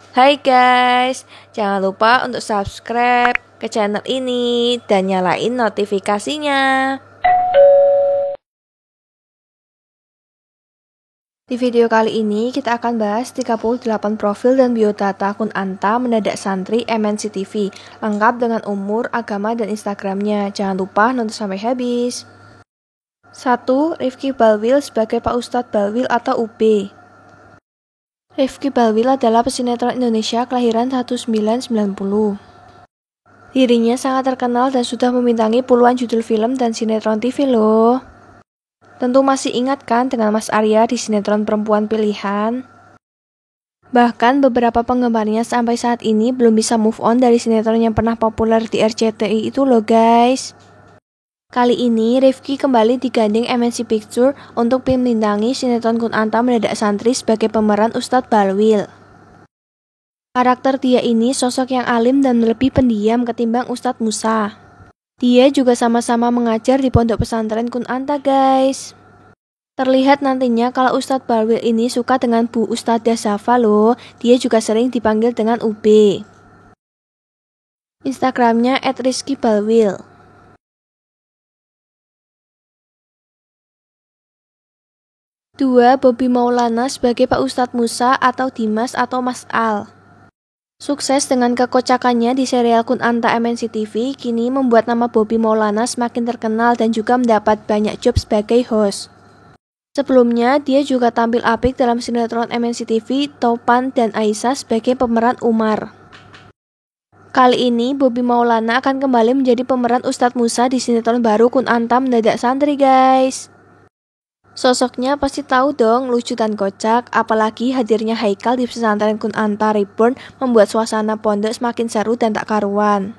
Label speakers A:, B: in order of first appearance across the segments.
A: Hai guys, jangan lupa untuk subscribe ke channel ini dan nyalain notifikasinya. Di video kali ini kita akan bahas 38 profil dan biodata akun Anta mendadak santri MNC TV, lengkap dengan umur, agama, dan Instagramnya. Jangan lupa nonton sampai habis. 1. Rifki Balwil sebagai Pak Ustadz Balwil atau UB. Rifki Balwil adalah pesinetron Indonesia kelahiran 1990. Dirinya sangat terkenal dan sudah membintangi puluhan judul film dan sinetron TV loh. Tentu masih ingat kan dengan Mas Arya di sinetron Perempuan Pilihan? Bahkan beberapa penggemarnya sampai saat ini belum bisa move on dari sinetron yang pernah populer di RCTI itu loh guys. Kali ini Rifki kembali digandeng MNC Picture untuk membintangi sinetron Kunanta Mendadak Santri sebagai pemeran Ustadz Balwil. Karakter dia ini sosok yang alim dan lebih pendiam ketimbang Ustadz Musa. Dia juga sama-sama mengajar di pondok pesantren Kunanta guys. Terlihat nantinya kalau Ustadz Balwil ini suka dengan Bu Ustadzah Safa loh. Dia juga sering dipanggil dengan UB. Instagramnya @rizkybalwil. 2. Bobby Maulana sebagai Pak Ustadz Musa atau Dimas atau Mas Al. Sukses dengan kekocakannya di serial Kunanta MNC TV, kini membuat nama Bobby Maulana semakin terkenal dan juga mendapat banyak job sebagai host. Sebelumnya, dia juga tampil apik dalam sinetron MNC TV, Topan dan Aisyah sebagai pemeran Umar. Kali ini, Bobby Maulana akan kembali menjadi pemeran Ustadz Musa di sinetron baru Kunanta Mendadak Santri guys. Sosoknya pasti tahu dong, lucu dan kocak, apalagi hadirnya Haikal di pesantren Kunanta Reborn membuat suasana pondok semakin seru dan tak karuan.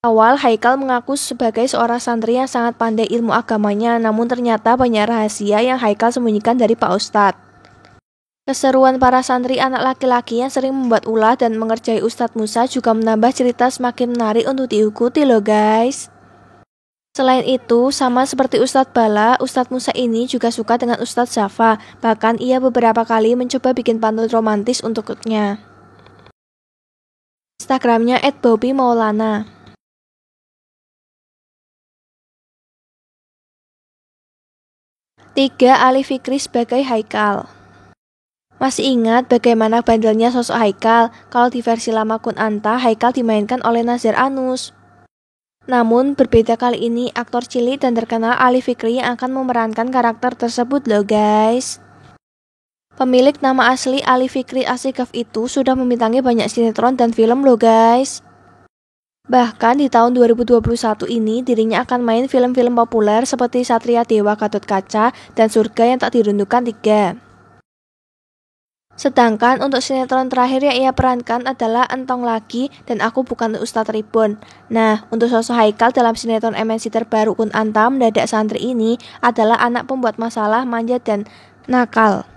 A: Awal Haikal mengaku sebagai seorang santri yang sangat pandai ilmu agamanya, namun ternyata banyak rahasia yang Haikal sembunyikan dari Pak Ustadz. Keseruan para santri anak laki-laki yang sering membuat ulah dan mengerjai Ustadz Musa juga menambah cerita semakin menarik untuk diikuti loh guys. Selain itu, sama seperti Ustadz Bala, Ustadz Musa ini juga suka dengan Ustadz Safa. Bahkan ia beberapa kali mencoba bikin pantun romantis untuknya. Instagramnya @bobbymaulana. 3. Ali Fikri sebagai Haikal. Masih ingat bagaimana bandelnya sosok Haikal? Kalau di versi lama Kunanta, Haikal dimainkan oleh Nazar Anus. Namun, berbeda kali ini, aktor cilik dan terkenal Ali Fikri yang akan memerankan karakter tersebut loh guys. Pemilik nama asli Ali Fikri Asikaf itu sudah membintangi banyak sinetron dan film loh guys. Bahkan di tahun 2021 ini, dirinya akan main film-film populer seperti Satria Dewa Gatot Kaca dan Surga yang Tak Diruntuhkan 3. Sedangkan untuk sinetron terakhir yang ia perankan adalah Entong Lagi dan Aku Bukan Ustadz Reborn. Nah, untuk sosok Haikal dalam sinetron MNC terbaru Kunanta Mendadak Santri ini adalah anak pembuat masalah, manja dan nakal.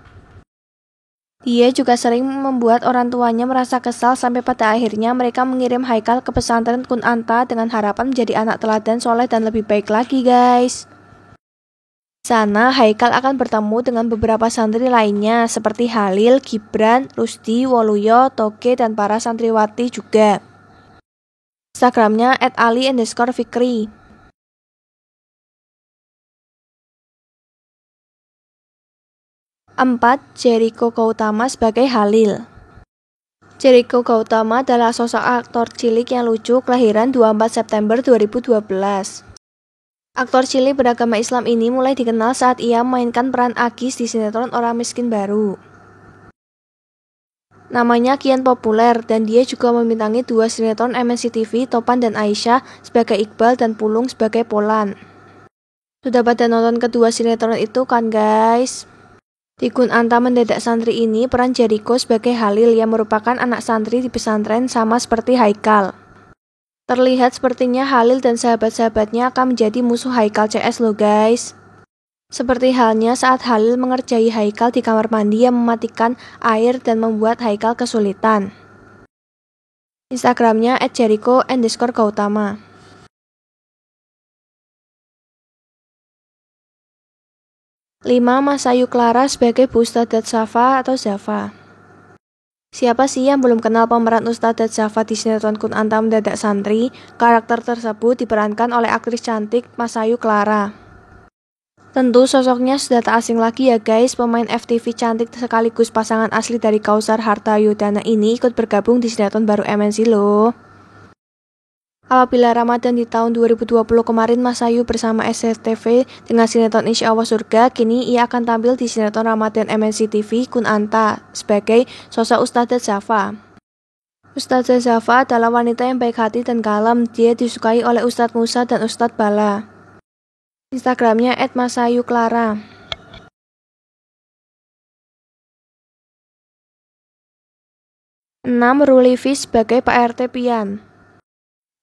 A: Dia juga sering membuat orang tuanya merasa kesal sampai pada akhirnya mereka mengirim Haikal ke pesantren Kunanta dengan harapan menjadi anak teladan, soleh dan lebih baik lagi guys. Di sana, Haikal akan bertemu dengan beberapa santri lainnya seperti Halil, Gibran, Rusdi, Waluyo, Toge, dan para santriwati juga. Instagramnya @ali_fikri. 4. Jericho Gautama sebagai Halil. Jericho Gautama adalah sosok aktor cilik yang lucu kelahiran 24 September 2012. Aktor cilik beragama Islam ini mulai dikenal saat ia memainkan peran Agis di sinetron Orang Miskin Baru. Namanya kian populer dan dia juga membintangi 2 sinetron MNC TV, Topan dan Aisyah sebagai Iqbal dan Pulung sebagai Polan. Sudah pada nonton kedua sinetron itu kan guys? Di Kunanta Mendadak Santri ini peran Jericho sebagai Halil yang merupakan anak santri di pesantren sama seperti Haikal. Terlihat sepertinya Halil dan sahabat-sahabatnya akan menjadi musuh Haikal CS loh guys. Seperti halnya saat Halil mengerjai Haikal di kamar mandi yang mematikan air dan membuat Haikal kesulitan. Instagramnya @jericho_gautama. 5. Masayu Clara sebagai Bu Ustadzah Safa atau Zafa. Siapa sih yang belum kenal pemeran Ustadzah Zaffa di sinetron Kunanta Mendadak Santri? Karakter tersebut diperankan oleh aktris cantik Masayu Clara. Tentu sosoknya sudah tak asing lagi ya guys, pemain FTV cantik sekaligus pasangan asli dari Kausar Hartayodana ini ikut bergabung di sinetron baru MNC loh. Apabila Ramadan di tahun 2020 kemarin Masayu bersama SCTV dengan sinetron Insya Allah Surga, kini ia akan tampil di sinetron Ramadan MNC TV Kunanta sebagai sosok Ustadzah Zaffa. Ustadzah Zaffa adalah wanita yang baik hati dan kalem, dia disukai oleh Ustadz Musa dan Ustadz Bala. Instagramnya @masayuclara. 6. Ruli Fish sebagai Pak RT Pian.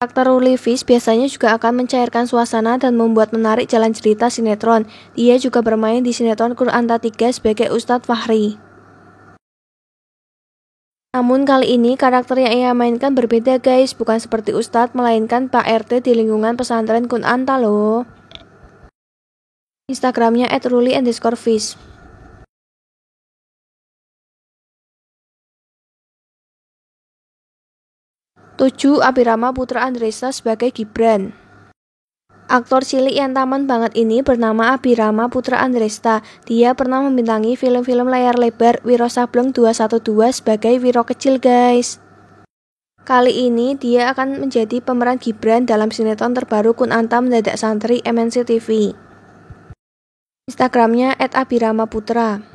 A: Karakter Ruli Fish biasanya juga akan mencairkan suasana dan membuat menarik jalan cerita sinetron. Dia juga bermain di sinetron Kunanta 3 sebagai Ustadz Fahri. Namun kali ini karakter yang ia mainkan berbeda guys, bukan seperti Ustadz melainkan Pak RT di lingkungan pesantren Kunanta loh. Instagramnya @ruli_fish. 7. Abirama Putra Andresta sebagai Gibran. Aktor cilik yang taman banget ini bernama Abirama Putra Andresta. Dia pernah membintangi film-film layar lebar Wiro Sableng 212 sebagai Wiro kecil guys. Kali ini dia akan menjadi pemeran Gibran dalam sinetron terbaru Kunanta Mendadak Santri MNC TV. Instagramnya @abiramaputra.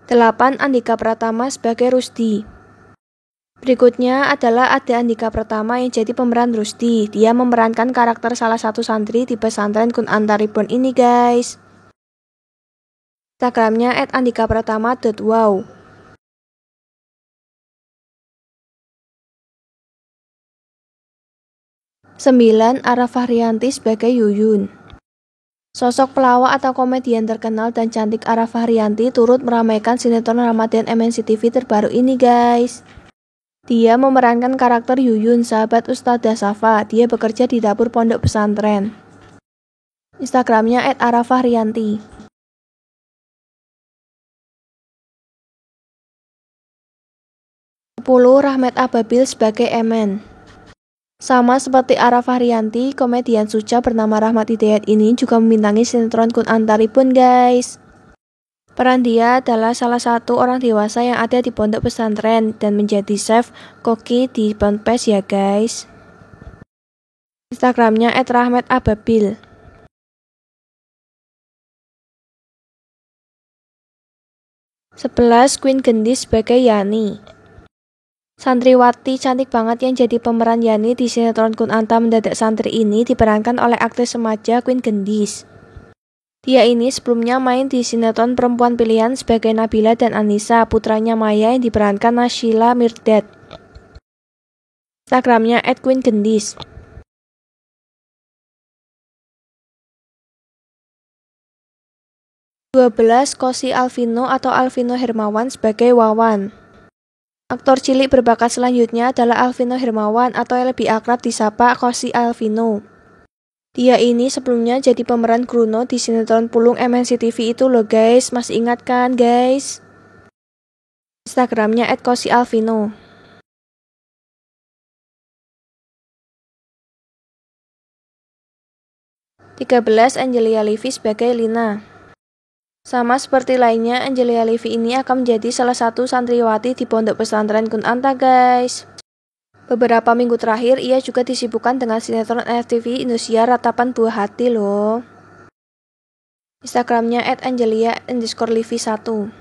A: 8. Andika Pratama sebagai Rusdi. Berikutnya adalah ada Andika Pratama yang jadi pemeran Rusdi. Dia memerankan karakter salah satu santri di pesantren Kunanta Reborn ini guys. Instagramnya @andikapratama.wow. 9. Arafah Rianti sebagai Yuyun. Sosok pelawak atau komedian terkenal dan cantik Arafah Rianti turut meramaikan sinetron Ramadan MNC TV terbaru ini guys. Dia memerankan karakter Yuyun, sahabat Ustadzah Zaffa. Dia bekerja di dapur pondok pesantren. Instagramnya @arafahrianti. 10. Rahmat Ababil sebagai Emen. Sama seperti Arafah Rianti, komedian Suca bernama Rahmat Hidayat ini juga membintangi sinetron Kunanta Reborn guys. Peran dia adalah salah satu orang dewasa yang ada di pondok pesantren dan menjadi chef koki di ponpes ya guys. Instagramnya @rahmatababil. 11. Queen Gendis sebagai Yani. Santriwati cantik banget yang jadi pemeran Yani di sinetron Kunanta Mendadak Santri ini diperankan oleh aktris remaja Queen Gendis. Dia ini sebelumnya main di sinetron Perempuan Pilihan sebagai Nabila dan Anissa, putranya Maya yang diperankan Naysila Mirdad. Instagramnya @queengendis. 12. Kosi Alvino atau Alvino Hermawan sebagai Wawan. Aktor cilik berbakat selanjutnya adalah Alvino Hermawan atau yang lebih akrab disapa Kosi Alvino. Dia ini sebelumnya jadi pemeran Bruno di sinetron Pulung MNC TV itu loh guys, masih ingat kan guys? Instagramnya @kosialvino. 13. Angelia Levy sebagai Lina. Sama seperti lainnya, Angelia Levy ini akan menjadi salah satu santriwati di pondok pesantren Kunanta guys. Beberapa minggu terakhir, ia juga disibukkan dengan sinetron FTV Indosiar Ratapan Buah Hati loh. Instagramnya @angelia_levy1.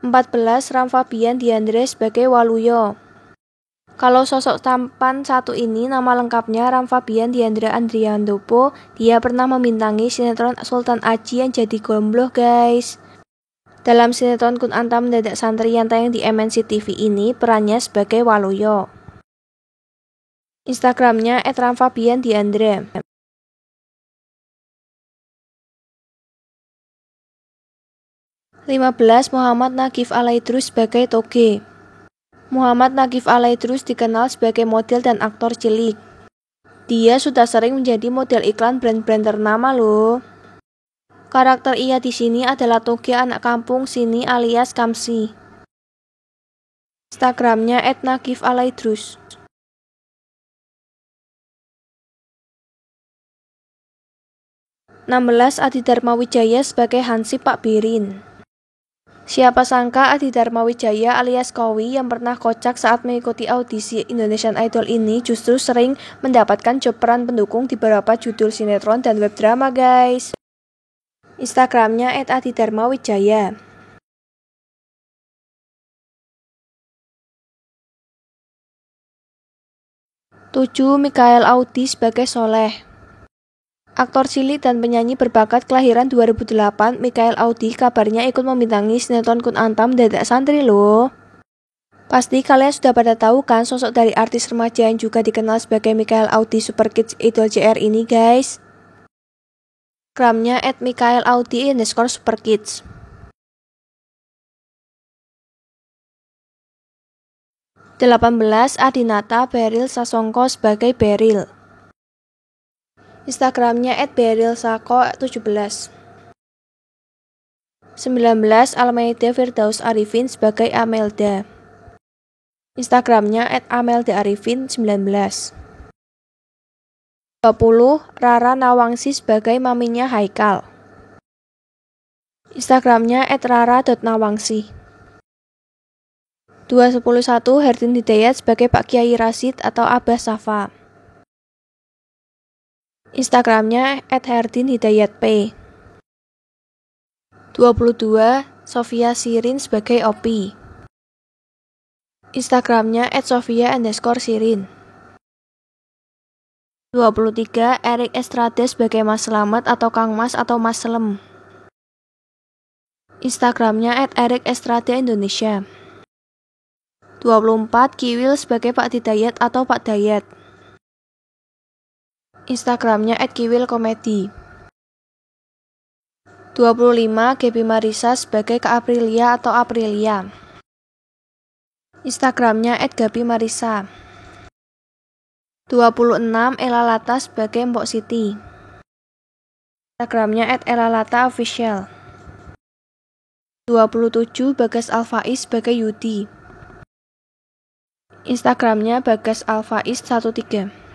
A: 14. Ram Fabian Diandre sebagai Waluyo. Kalau sosok tampan satu ini nama lengkapnya Ram Fabian Diandra Andriandopo. Dia pernah membintangi sinetron Sultan Aji yang jadi gombloh guys. Dalam sinetron Kunanta Mendadak Santri yang tayang di MNC TV ini perannya sebagai Waluyo. Instagramnya @ramfabiandiandra. 15. Muhammad Nagif Alaidrus sebagai Toge. Muhammad Nagif Alaidrus dikenal sebagai model dan aktor cilik. Dia sudah sering menjadi model iklan brand-brand ternama loh. Karakter ia di sini adalah Toge anak kampung sini alias Kamsi. Instagramnya @nagifalaidrus. 16 Adi Darmawijaya sebagai Hansip Pak Birin. Siapa sangka Adi Darmawijaya alias Kowi yang pernah kocak saat mengikuti audisi Indonesian Idol ini justru sering mendapatkan job peran pendukung di beberapa judul sinetron dan web drama guys. Instagramnya @adidarmawijaya. 7 Mikael Audi sebagai Soleh. Aktor cilik dan penyanyi berbakat kelahiran 2008, Mikael Audi kabarnya ikut membintangi sinetron Kunanta Mendadak Santri loh. Pasti kalian sudah pada tahu kan sosok dari artis remaja yang juga dikenal sebagai Mikael Audi Super Kids Idol JR ini guys. Instagramnya @mikaelaudi_superkids. 18 Adinata Beryl Sasongko sebagai Beryl. Instagramnya @berylsako17. 19 Almeida Firdaus Arifin sebagai Amelda. Instagramnya @ameldaarifin19. 20 Rara Nawangsi sebagai maminya Haikal. Instagramnya @rara.nawangsi. 211 Herdin Hidayat sebagai Pak Kiai Rasid atau Abah Safa. Instagramnya @herdinhidayatp. 22 Sofia Sirin sebagai Opi. Instagramnya @sofia_sirin. 23 Erik Estrada sebagai Mas Slamet atau Kang Mas atau Mas Slem. Instagramnya @erikestradaindonesia. 24 Kiwil sebagai Pak Didayat atau Pak Dayat. Instagramnya @kiwilkomedi. 25 Gaby Marisa sebagai Kak Aprilia atau Aprilia. Instagramnya @gabymarisa. 26 Ella Lata sebagai Mbok Siti. Instagramnya @ellalataofficial. 27 Bagas Alfaiz sebagai Yudi. Instagramnya bagasalfaiz13.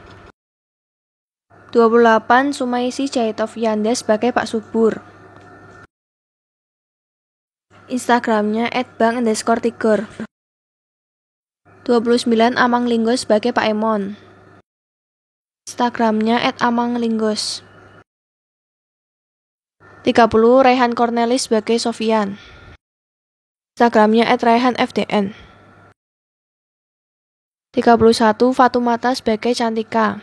A: 28 Sumaisi Jaitovianda sebagai Pak Subur. Instagramnya @bang_tigor. 29 Amang Linggo sebagai Pak Emon. Instagramnya @amanglingos. 30 Raihan Cornelis sebagai Sofian. Instagramnya @raihanfdn. 31 Fatumata sebagai Cantika.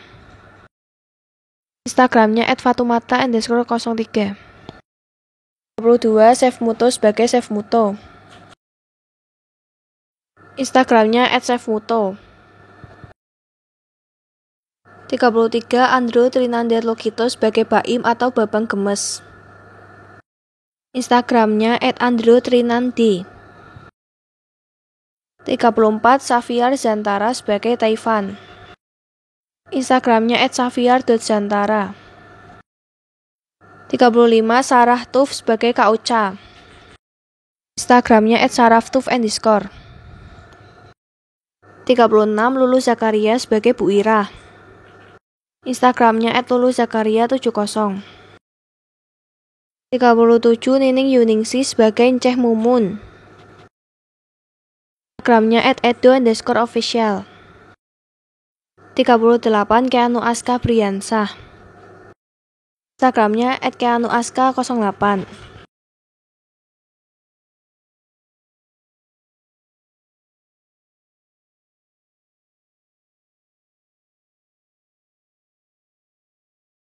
A: Instagramnya @fatumata_03. 32 Sefmuto sebagai Sefmuto. Instagramnya @sefmuto. 33 Andrew Trinander Logito sebagai Baim atau Babang Gemes. Instagramnya @andrewtrinandi. 34 Xavier Zantara sebagai Taifan. Instagramnya @xavier.zantara. 35 Sarah Tuf sebagai Kak Uca. Instagramnya @saraftuf_. 36 Lulu Zakaria sebagai Bu Ira. Instagramnya @luluzakaria70. 37 Nining Yuningsi sebagai Enceh Mumun. Instagramnya @edo_official. 38 Keanu Aska Briansah. Instagramnya @keanuaska08.